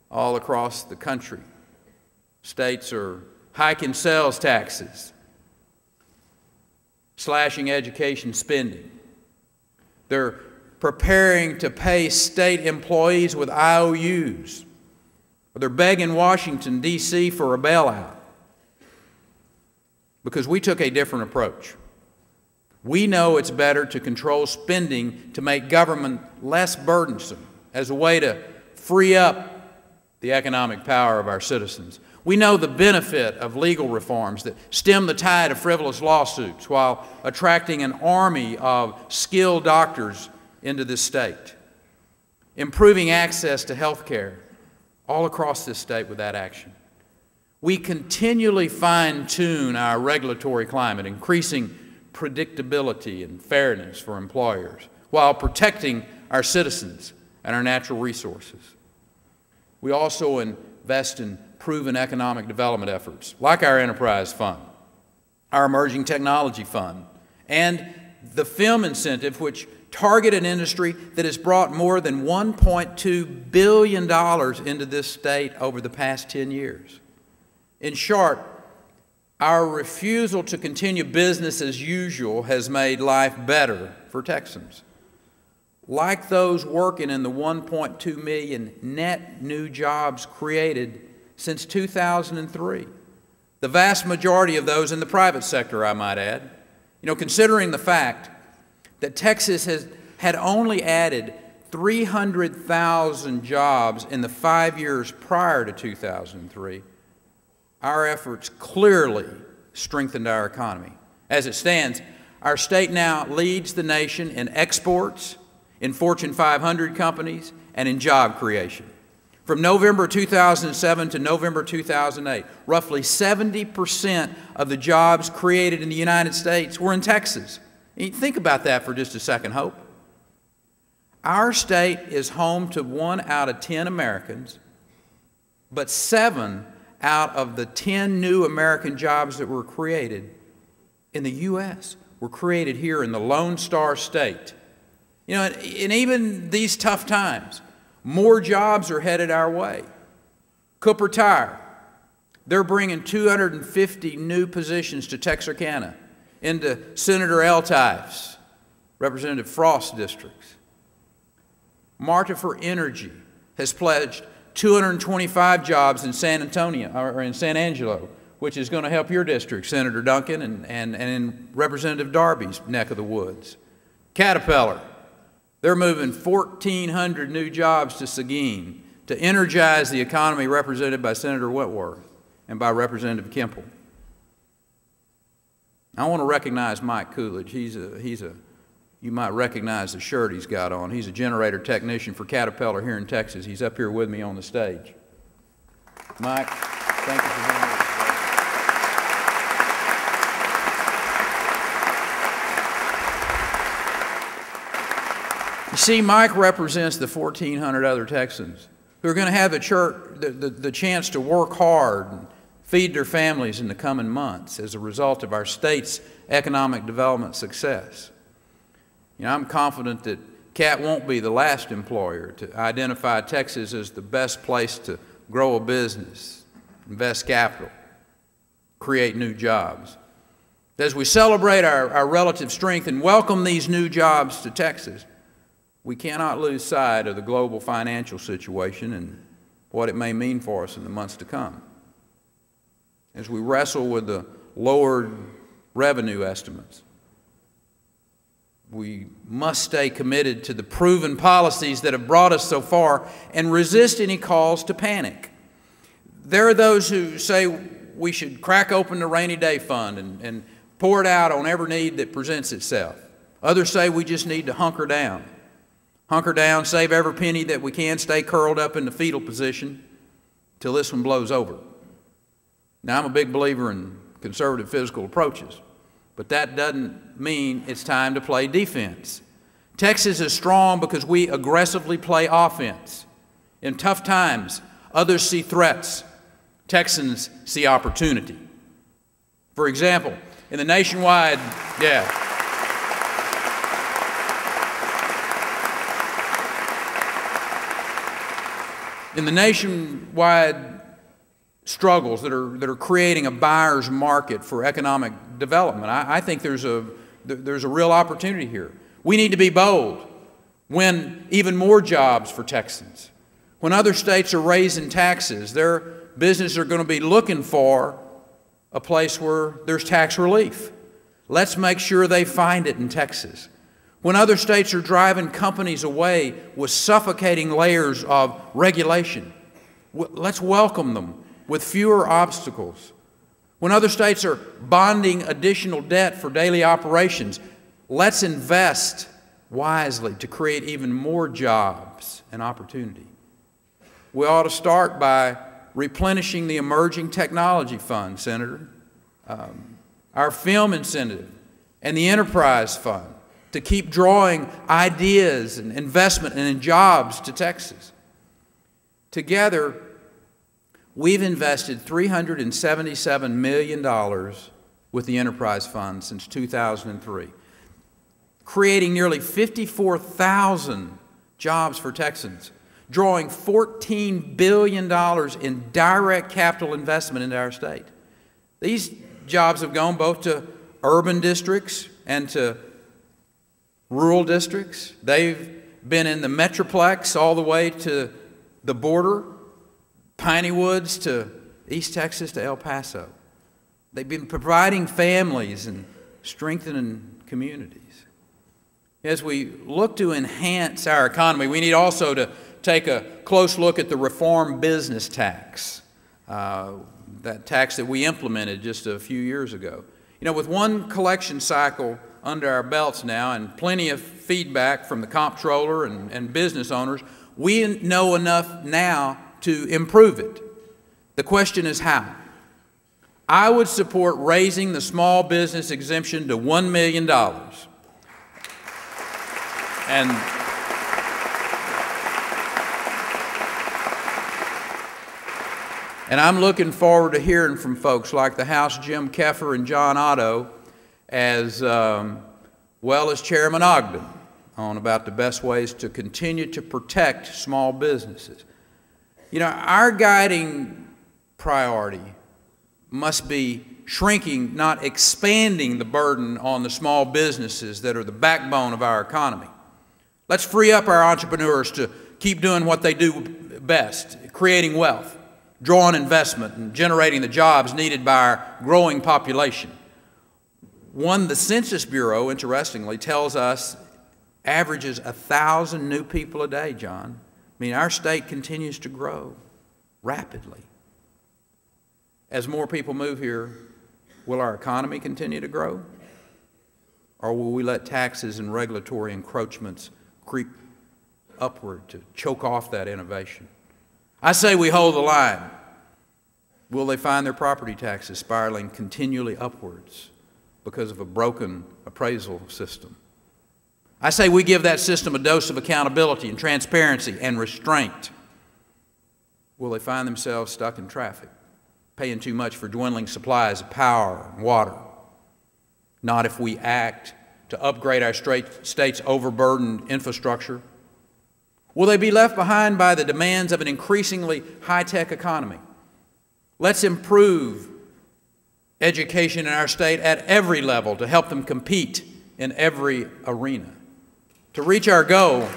all across the country. States are hiking sales taxes, slashing education spending. They're preparing to pay state employees with IOUs. They're begging Washington, D.C. for a bailout because we took a different approach. We know it's better to control spending to make government less burdensome as a way to free up the economic power of our citizens. We know the benefit of legal reforms that stem the tide of frivolous lawsuits while attracting an army of skilled doctors into this state, improving access to health care all across this state with that action. We continually fine-tune our regulatory climate, increasing predictability and fairness for employers while protecting our citizens and our natural resources. We also invest in proven economic development efforts like our Enterprise Fund, our Emerging Technology Fund, and the FIM incentive, which target an industry that has brought more than $1.2 billion into this state over the past 10 years. In short, our refusal to continue business as usual has made life better for Texans. Like those working in the 1.2 million net new jobs created since 2003. The vast majority of those in the private sector, I might add. You know, considering the fact that Texas had only added 300,000 jobs in the 5 years prior to 2003, our efforts clearly strengthened our economy. As it stands, our state now leads the nation in exports, in Fortune 500 companies, and in job creation. From November 2007 to November 2008, roughly 70% of the jobs created in the United States were in Texas. Think about that for just a second, Hope. Our state is home to 1 out of 10 Americans, but 7 out of the 10 new American jobs that were created in the U.S. were created here in the Lone Star State. You know, in even these tough times, more jobs are headed our way. Cooper Tire, they're bringing 250 new positions to Texarkana into Senator Eltief's, Representative Frost's districts. Marta for Energy has pledged 225 jobs in San Antonio, or in San Angelo, which is going to help your district, Senator Duncan, and in Representative Darby's neck of the woods. Caterpillar, they're moving 1,400 new jobs to Seguin to energize the economy represented by Senator Whitworth and by Representative Kemple. I want to recognize Mike Coolidge. You might recognize the shirt he's got on. He's a generator technician for Caterpillar here in Texas. He's up here with me on the stage. Mike, thank you for being here. You see, Mike represents the 1,400 other Texans who are going to have the chance to work hard and feed their families in the coming months as a result of our state's economic development success. You know, I'm confident that CAT won't be the last employer to identify Texas as the best place to grow a business, invest capital, create new jobs. As we celebrate our relative strength and welcome these new jobs to Texas, we cannot lose sight of the global financial situation and what it may mean for us in the months to come. As we wrestle with the lowered revenue estimates, we must stay committed to the proven policies that have brought us so far and resist any calls to panic. There are those who say we should crack open the rainy day fund and pour it out on every need that presents itself. Others say we just need to hunker down. Hunker down, save every penny that we can, stay curled up in the fetal position till this one blows over. Now, I'm a big believer in conservative fiscal approaches, but that doesn't mean it's time to play defense. Texas is strong because we aggressively play offense. In tough times, others see threats. Texans see opportunity. For example, in the nationwide, In the nationwide struggles that are creating a buyer's market for economic development, I think there's a real opportunity here. We need to be bold, win even more jobs for Texans. When other states are raising taxes, their businesses are going to be looking for a place where there's tax relief. Let's make sure they find it in Texas. When other states are driving companies away with suffocating layers of regulation, let's welcome them with fewer obstacles. When other states are bonding additional debt for daily operations, let's invest wisely to create even more jobs and opportunity. We ought to start by replenishing the Emerging Technology Fund, Senator, our film incentive, and the Enterprise Fund to keep drawing ideas and investment and jobs to Texas. Together, we've invested $377 million with the Enterprise Fund since 2003, creating nearly 54,000 jobs for Texans, drawing $14 billion in direct capital investment into our state. These jobs have gone both to urban districts and to rural districts. They've been in the Metroplex all the way to the border, Piney Woods to East Texas to El Paso. They've been providing families and strengthening communities. As we look to enhance our economy, we need also to take a close look at the reform business tax, that tax that we implemented just a few years ago. You know, with one collection cycle under our belts now and plenty of feedback from the comptroller and business owners, we know enough now to improve it. The question is how. I would support raising the small business exemption to $1 million. And I'm looking forward to hearing from folks like the House Jim Keffer and John Otto, as well as Chairman Ogden, on about the best ways to continue to protect small businesses. You know, our guiding priority must be shrinking, not expanding the burden on the small businesses that are the backbone of our economy. Let's free up our entrepreneurs to keep doing what they do best, creating wealth, drawing investment, and generating the jobs needed by our growing population. The Census Bureau, interestingly, tells us averages 1,000 new people a day, John. I mean, our state continues to grow rapidly. As more people move here, will our economy continue to grow? Or will we let taxes and regulatory encroachments creep upward to choke off that innovation? I say we hold the line. Will they find their property taxes spiraling continually upwards because of a broken appraisal system? I say we give that system a dose of accountability and transparency and restraint. Will they find themselves stuck in traffic, paying too much for dwindling supplies of power and water? Not if we act to upgrade our state's overburdened infrastructure. Will they be left behind by the demands of an increasingly high-tech economy? Let's improve education in our state at every level to help them compete in every arena. To reach our goal,